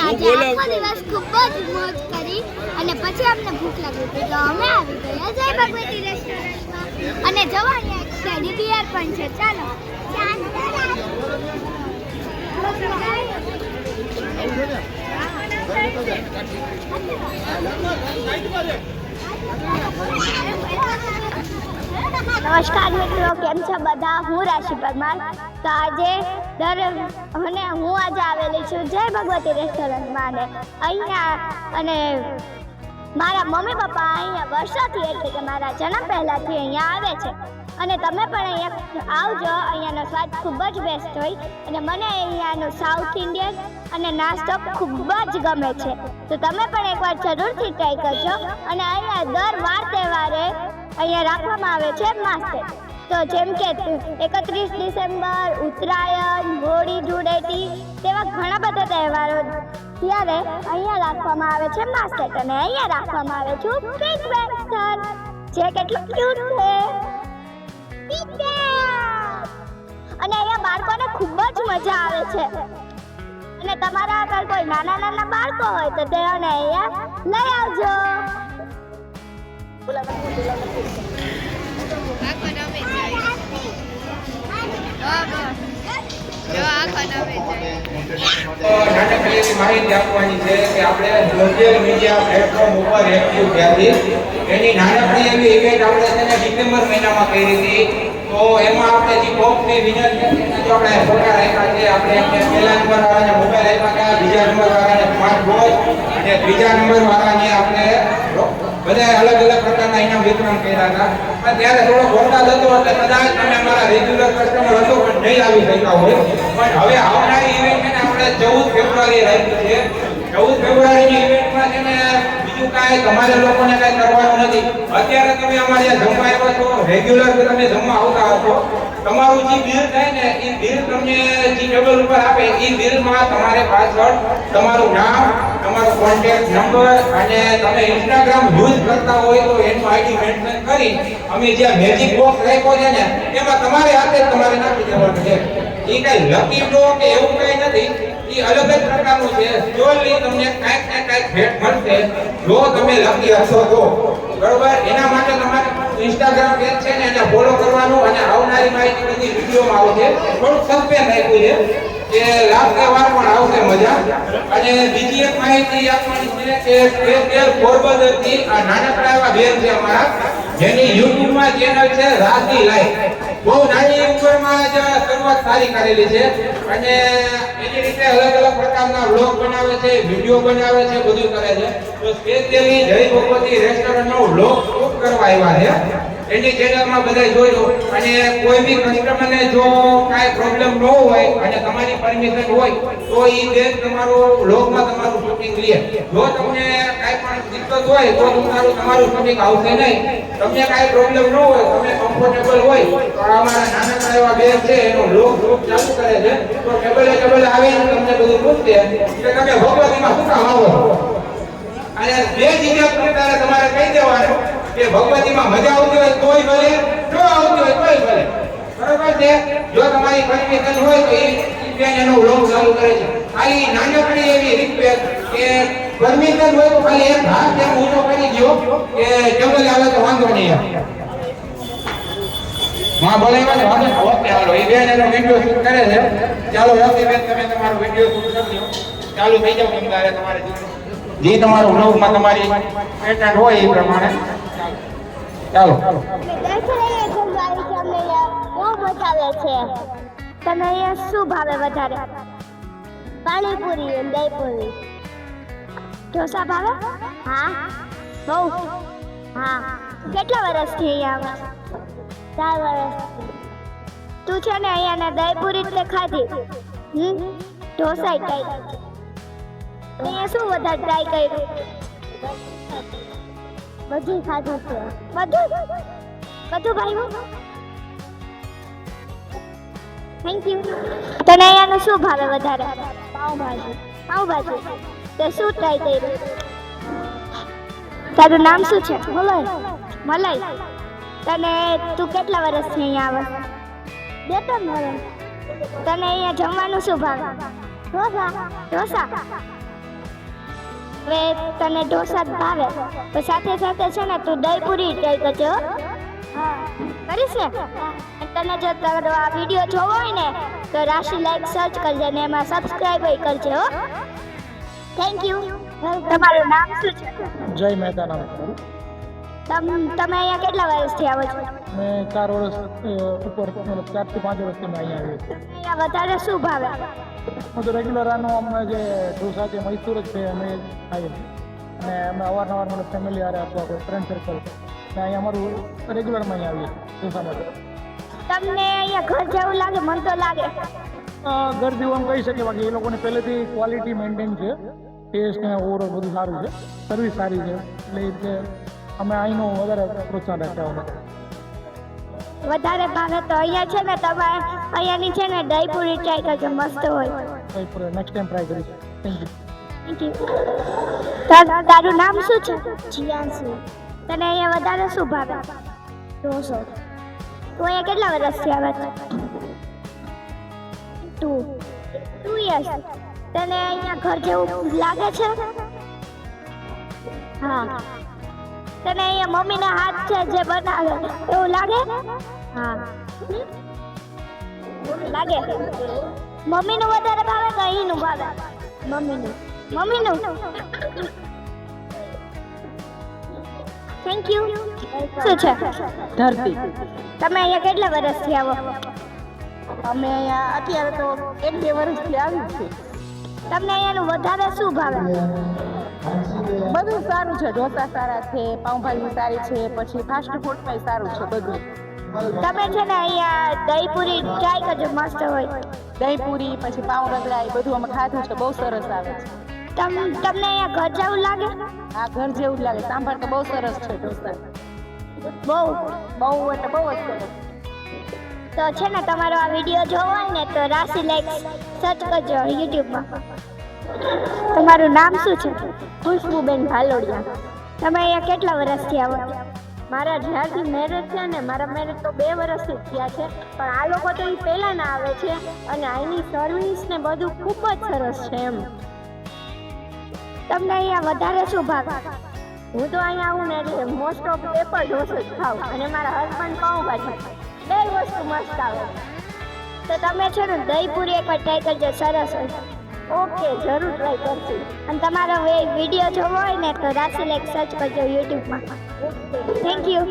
આજે આખો દિવસ ખૂબ જ મોજ કરી અને પછી અમને ભૂખ લાગી હતી તો અમે આવી ગયા જય ભગવતી રેસ્ટોરન્ટમાં અને જવા અહીંયા એક ટેડી બિયર પણ છે. ચાલો નમસ્કાર મિત્રો, કેમ છો બધા? હું રાશિ પરમાર. તો આજે હું આજે આવેલી છું જય ભગવતી રેસ્ટોરન્ટમાં અને અહીંયા અને મારા મમ્મી પપ્પા અહીંયા વર્ષોથી એટલે કે મારા જન્મ પહેલાંથી અહીંયા આવે છે અને તમે પણ અહીંયા આવજો. અહીંયાનો સ્વાદ ખૂબ જ બેસ્ટ હોય અને મને અહીંયાનું સાઉથ ઇન્ડિયન અને નાસ્તો ખૂબ જ ગમે છે. તો તમે પણ એકવાર જરૂરથી ટ્રાય કરજો. અને અહીંયા દર વાર તહેવારે અહીંયા રાખવામાં આવે છે માસ્ટર. તો જેમ કે 31 ડિસેમ્બર, ઉત્તરાયણ, હોળી, ધૂળેટી તેવા ઘણા બધા તહેવારો ત્યારે અહીંયા રાખવામાં આવે છે માસ્કેટ અને અહીંયા રાખવામાં આવે છે પિગ વેસ્ટર જે કેટલું ક્યુટ છે. અને અહીંયા બાળકોને ખૂબ જ મજા આવે છે અને તમારા આગળ કોઈ નાના બાળકો હોય તો તેઓને અહીંયા લઈ આવજો. નાનકડી માહિતી આપવાની છે કે આપણે સોશિયલ મીડિયા પ્લેટફોર્મ ઉપર એક્ટિવ થયાથી એની નાનકડી એવી ઇવેન્ટ આપણે છે ને ડિસેમ્બર મહિનામાં કરી હતી. તો એમાં આપણે જે ટોપની વિનર છે જો આપણે ફોટા રાખ્યા છે. આપણે પહેલા નંબર વાળાને મોબાઈલ આપ્યા હતા, બીજા નંબર વાળાને સ્માર્ટ વોચ અને ત્રીજા નંબર વાળાને આપણે બધા અલગ અલગ પ્રકારના ઇનામ વિતરણ કર્યા હતા. પણ ત્યારે થોડો વરસાદ હતો એટલે કદાચ તમે અમારા રેગ્યુલર કસ્ટમર હતો પણ નહીં આવી શક્યા હોય. પણ હવે આવનારી ઇવેન્ટ છે ને આપણે 14 ફેબ્રુઆરી રાખી છે. 14 ફેબ્રુઆરીની ઇવેન્ટમાં છે ને બીજું કાંઈ તમારે લોકોને કાંઈ કરવાનું નથી. અત્યારે તમે અમારે જમવા આવ્યા છો, રેગ્યુલર તમે જમવા આવતા હશો, તમારું જે બિલ થાય ને એ બિલ તમને જે ટેબલ ઉપર આપે એ બિલમાં તમારે પાછળ તમારું નામ, તમારો કોન્ટેક્ટ નંબર અને તમે ઇન્સ્ટાગ્રામ યુઝ કરતા હોય તો એનું આઈડી મેન્શન કરી અમે જે મેજિક બોક્સ રાખ્યો છે ને એમાં તમારે હાથે તમારે નાખી દેવાનું છે. એ કઈ લકી ડ્રો કે એવું કઈ નથી, એ અલગ જ પ્રકારનું છે. શ્યોરલી તમને કાંઈક ને કાંઈક ભેટ મળશે જો તમે લકી હશો તો. બરોબર, એના માટે તમારે ઇન્સ્ટાગ્રામ પેજ છે ને એને ફોલો કરવાનું અને આવનારી માહિતી બધી વિડીયોમાં આવશે. થોડુંક સસ્પેન્સ રાખ્યું છે કે લાસ્ટ વાર પણ આવશે મજા. અને બીજી એક માહિતી આપવાની છે કે સ્પેશિયલ પોરબંદરથી આ નાનકડા એવા બેન છે અમારા જેની યુટ્યુબમાં ચેનલ છે રાધી લાઈફ. બહુ નાની ઉંમરમાં જ શરૂઆત સારી કરેલી છે અને એની રીતે અલગ અલગ પ્રકારના વ્લોગ બનાવે છે, વિડીયો બનાવે છે, બધું કરે છે. તો સ્પેશિયલી જય ભગવતી રેસ્ટોરન્ટનો વ્લોગ શૂટ કરવા આવ્યા છે. એની ચેનલમાં બધા જોજો અને કોઈ બી કસ્ટમરને જો કાંઈ પ્રોબ્લેમ ન હોય અને તમારી પરમિશન હોય તો એ બેન તમારો વ્લોગમાં તમારું શૂટિંગ લે. જો તમને કાંઈ પણ દિક્કત હોય તો તમારું શૂટિંગ આવશે નહીં. તમને કાંઈ પ્રોબ્લેમ ન હોય, તમે કમ્ફર્ટેબલ હોય તો અમારા નાનકડા એવા બેન છે એનો વ્લોગ ચાલુ કરે છે. તો ટેબલે આવીને તમને બધું પૂછશે કે તમે ભગવતીમાં શું કામ આવો છો. અને બે જગ્યા તમારે કહી દેવાનું કે ભગવતીમાં મજા આવતી હોય તોય ભલે, જો આવતી હોય તોય ભલે. બરોબર છે? જો તમારી પરમિશન હોય તો એ બેન એનો વ્લોગ ચાલુ કરે છે. ખાલી નાનકડી એવી રિક્વેસ્ટ કે પરમિશન હોય તો ખાલી એક હાથ એમ ઊંચો કરી દો કે ટેબલ આવે તો વાંધો નહીં. માં બોલે વાંધો ઓકે હાલો એ બેન એનો વિડીયો શૂટ કરે છે. ચાલો રફી બેન તમે તમારો વિડીયો શૂટ કરી દો. ચાલુ થઈ જાવ તમારે તમારે જે તમારો વ્લોગમાં તમારી પેટર્ન હોય એ પ્રમાણે ચાલો. બહુ મજા આવે છે. તમે અહીંયા શું ભાવે વધારે? પાણીપુરી અને દહીંપુરી. ઢોસા ભાવે? હા બહુ. હા કેટલા વર્ષથી અહીંયા આવે? 4 વર્ષથી. તું છે ને અહીંયાના દહીંપુરી જ ખાધી? ઢોસા ટ્રાય. અહીંયા શું વધારે ટ્રાય કર્યું? બધું ખાધું છે. બધું ભાઈ. Thank you. તને અહીંયાનું શું ભાવે વધારે? પાવભાજી. તે શું ટ્રાય કર્યું? તારું નામ શું છે? મલાઈ. તને તું કેટલા વર્ષથી અહીંયા આવે? 2-3 વર્ષ. તને અહીંયા જમવાનું શું ભાવે? ઢોસા. હવે તને ઢોસા જ ભાવે તો સાથે સાથે છે ને તું દહીંપુરી ટ્રાય કરજો. હા કરીશ ને? અને તને જો તારો આ વિડીયો જોવો હોય ને તો રાશિ લાઈક સર્ચ કરજે ને એમાં સબસ્ક્રાઇબ કરજે હો. Thank you. તમારું નામ શું છે? જય મહેતા નામ. તમે અહીંયા કેટલા વર્ષથી આવો છો? મેં 4 વર્ષ ઉપર મતલબ 4 થી 5 વર્ષથી મેં અહીંયા આવ્યો છું. અહીંયા વધારે શું ભાવે? હું તો રેગ્યુલર આનો અમને જે ઢોસા છે મૈસૂર જ છે અમે ખાઈએ છીએ અને અમે અવારનવાર મતલબ ફેમિલી હારે અથવા કોઈ ફ્રેન્ડ સર્કલ ને અહીંયા અમારું રેગ્યુલરમાં અહીંયા આવીએ ઢોસા માટે. તમને અહીંયા ઘર જેવું લાગે? મન તો લાગે ઘર જેવું એમ કહી શકીએ. બાકી એ લોકોને પહેલેથી ક્વોલિટી મેન્ટેન છે, ટેસ્ટ ને ઓવરઓલ બધું સારું છે, સર્વિસ સારી છે, એટલે એ રીતે અમે અહીંનો વધારે પ્રોત્સાહન રાખ્યા અમે. વધારે ભાવે તો અહીંયા છે ને તમારે અહીંયાની છે ને દહીંપુરી ટ્રાય કરજો, મસ્ત હોય. નેક્સ્ટ ટાઈમ ટ્રાય કરીશ. Thank you. તારું નામ શું છે? જીયાંશુ. તને અહીંયા વધારે શું ભાવે? ઢોસો. તું અહીંયા કેટલા વર્ષથી આવે છે? 2 યર્સ. તને અહીંયા ઘર જેવું લાગે છે? હા. તને અહીંયા મમ્મીના હાથ છે જે બનાવે એવું લાગે? હા લાગે. મમ્મીનું વધારે ભાવે કે અહીંનું ભાવે? મમ્મીનું. Thank you. શું છે? ધરતી. તમે અહીંયા કેટલા વર્ષથી આવો? અમે અહીંયા અત્યારે તો 1-2 વર્ષથી આવી છીએ. તમને અહીંયાનું વધારે શું ભાવે? બધું સારું છે, ઢોસા સારા છે, પાઉંભાજી સારી છે, પછી ફાસ્ટ ફૂડમાં સારું છે બધું. તમે છે ને અહીંયા દહીંપુરી ટ્રાય કરજો, મસ્ત હોય. દહીંપુરી પછી પાઉં રગડા એ બધું અમે ખાધું છે, બહુ સરસ આવે છે. તમને અહીંયા ઘર જેવું લાગે? આ ઘર જેવું જ લાગે. સાંભાર તો બહુ સરસ છે ઢોસા. બહુ એટલે બહુ જ સરસ. તો છે ને તમારો આ વિડીયો જોવો હોય ને તો રાશિ લાઈક સર્ચ કરજો યુટ્યુબમાં. તમારું નામ શું છે? ખુશ્બુબેન ભાલોડિયા. તમે અહીંયા કેટલા વર્ષથી આવો? મારા જ્યારથી મેરેજ છે ને, મારા મેરેજ તો 2 વર્ષથી થયા છે, પણ આ લોકો તો એ પહેલાંના આવે છે અને અહીંની સર્વિસ ને બધું ખૂબ જ સરસ છે એમ. તમને અહીંયા વધારે શું ભાવે? હું તો અહીંયા આવું ને એટલે મોસ્ટ ઓફ પેપર ઢોસો જ ખાઉં અને મારા હસબન્ડ પાઉંભાજી. 2 વસ્તુ મસ્ત આવે. તો તમે છે ને દહીંપુરી એકવાર ટ્રાય કરજો, સરસ હોય. ઓકે, જરૂર ટ્રાય કરશું. અને તમારો વિડીયો જોવો હોય ને તો રાશિ લાઈક સર્ચ કરજો યુટ્યુબમાં. Thank you.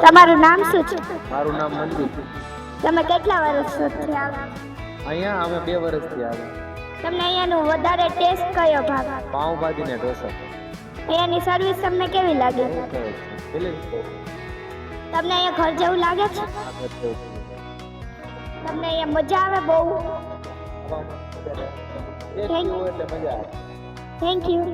તમારું નામ શું છે? મારું નામ મંજુ. તમે કેટલા વર્ષથી આવો? અહીંયા અમે 2 વર્ષથી આવ્યા. તમને અહીંયાનું વધારે ટેસ્ટ કયો ભાવે? પાઉંભાજી ને ઢોસા. અહીંયાની સર્વિસ તમને કેવી લાગે? તમને અહીંયા ઘર જેવું લાગે છે? તમને અહીંયા મજા આવે બહુ? Thank you.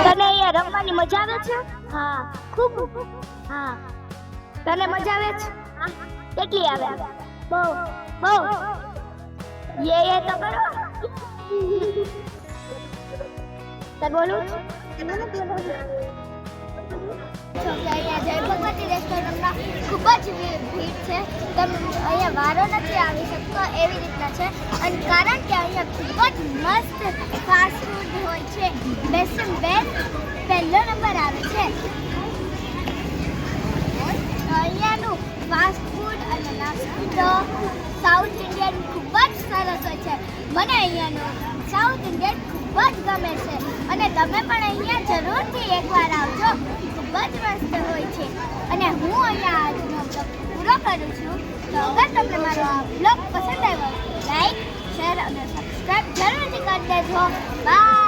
તને અહીંયા રમવાની મજા આવે છે? હા ખૂબ. હા તને મજા આવે છે? કેટલી આવે? બહુ. ये तो करो. તને બોલું અહીંયા જય ભગવતી રેસ્ટોરન્ટમાં ખૂબ જ ભીડ છે. તમે અહીંયા વારો નથી આવી શકતો એવી રીતના છે, અને કારણ કે અહીંયા ખૂબ જ મસ્ત ફાસ્ટ ફૂડ હોય છે. બેસ્ટ પહેલો નંબર આવે છે. અહીંયાનું ફાસ્ટ ફૂડ અને નાસ્તો સાઉથ ઇન્ડિયન ખૂબ જ સરસ હોય છે. મને અહીંયાનું સાઉથ ઇન્ડિયન ખૂબ જ ગમે છે, અને તમે પણ અહીંયા જરૂરથી એકવાર આવજો. ખૂબ જ મસ્ત હોય છે. અને હું અહીંયા આજનો બ્લોગ પૂરો કરું છું. તો અગર તમને મારો આ બ્લોગ પસંદ આવ્યો લાઈક, શેર અને સબસ્ક્રાઈબ જરૂરથી કરી દેજો. બાય.